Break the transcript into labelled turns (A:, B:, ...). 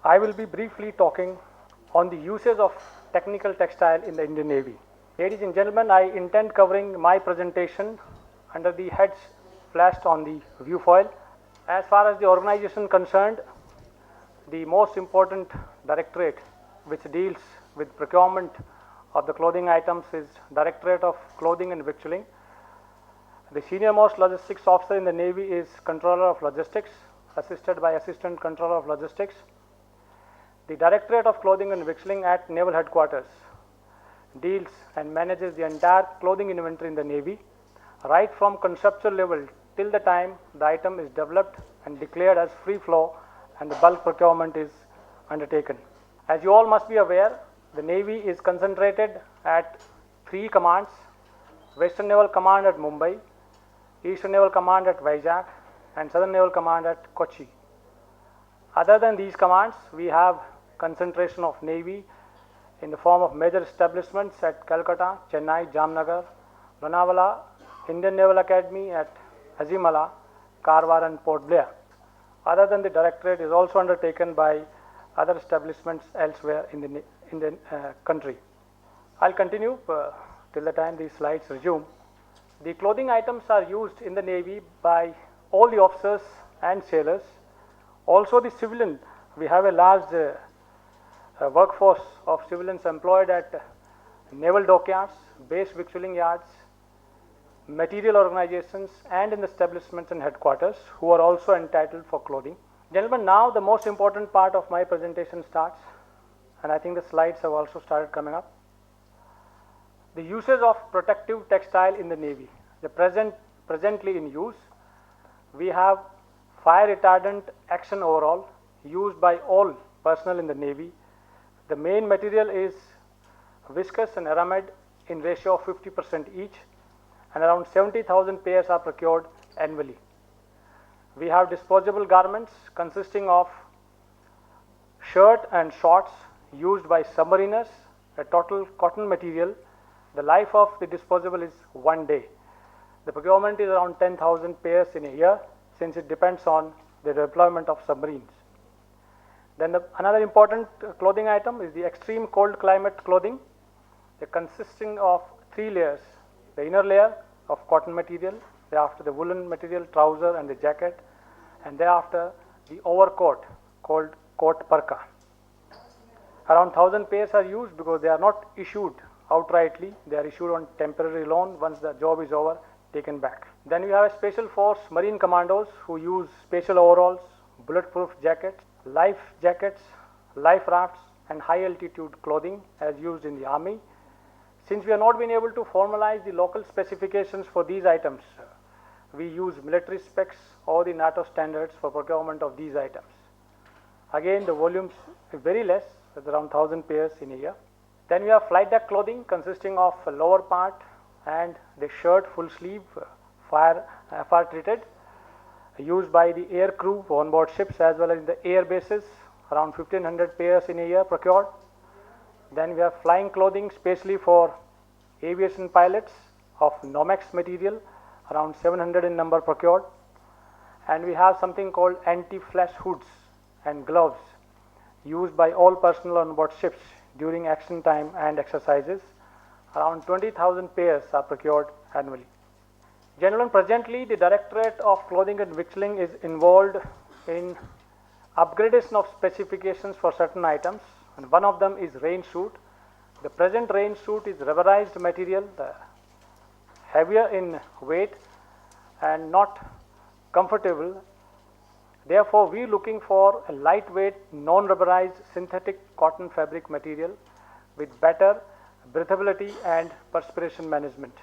A: I will be briefly talking on the uses of technical textile in the Indian Navy. Ladies and gentlemen, I intend covering my presentation under the heads flashed on the viewfoil. As far as the organization concerned, the most important directorate which deals with procurement of the clothing items is Directorate of Clothing and Victualling. The senior most logistics officer in the Navy is Controller of Logistics, assisted by Assistant Controller of Logistics. The Directorate of Clothing and Victualling at Naval Headquarters deals and manages the entire clothing inventory in the Navy, right from conceptual level till the time the item is developed and declared as free flow and the bulk procurement is undertaken. As you all must be aware, the Navy is concentrated at three commands: Western Naval Command at Mumbai, Eastern Naval Command at Vizag, and Southern Naval Command at Kochi. Other than these commands, we have concentration of Navy in the form of major establishments at Calcutta, Chennai, Jamnagar, Lonavala, Indian Naval Academy at Azimala, Karwar and Port Blair. Other than the directorate is also undertaken by other establishments elsewhere in the country. I'll continue till the time these slides resume. The clothing items are used in the Navy by all the officers and sailors. Also the civilian, we have a large workforce of civilians employed at naval dockyards, base victualling yards, material organizations and in the establishments and headquarters who are also entitled for clothing. Gentlemen, now the most important part of my presentation starts, and I think the slides have also started coming up. The uses of protective textile in the Navy. The presently in use, we have fire retardant action overall used by all personnel in the Navy. The main material is viscose and aramid in ratio of 50% each, and around 70,000 pairs are procured annually. We have disposable garments consisting of shirt and shorts used by submariners, a total cotton material. The life of the disposable is 1 day. The procurement is around 10,000 pairs in a year, since it depends on the deployment of submarines. Then another important clothing item is the extreme cold climate clothing, consisting of 3 layers: the inner layer of cotton material, thereafter the woolen material, trouser and the jacket, and thereafter the overcoat called coat parka. Around 1,000 pairs are used because they are not issued outrightly, they are issued on temporary loan. Once the job is over, taken back. Then we have a special force marine commandos who use special overalls, bulletproof jackets, life jackets, life rafts and high altitude clothing as used in the army. Since we have not been able to formalize the local specifications for these items, we use military specs or the NATO standards for procurement of these items. Again, the volumes are very less, it's around 1,000 pairs in a year. Then we have flight deck clothing consisting of a lower part and the shirt full sleeve, fire treated, used by the air crew on board ships as well as in the air bases, around 1,500 pairs in a year procured. Then we have flying clothing specially for aviation pilots of Nomex material, around 700 in number procured. And we have something called anti-flash hoods and gloves used by all personnel on board ships during action time and exercises. Around 20,000 pairs are procured annually. Gentlemen, presently the Directorate of Clothing and Victualling is involved in upgradation of specifications for certain items, and one of them is rain suit. The present rain suit is rubberized material, heavier in weight and not comfortable. Therefore, we are looking for a lightweight, non-rubberized synthetic cotton fabric material with better breathability and perspiration management.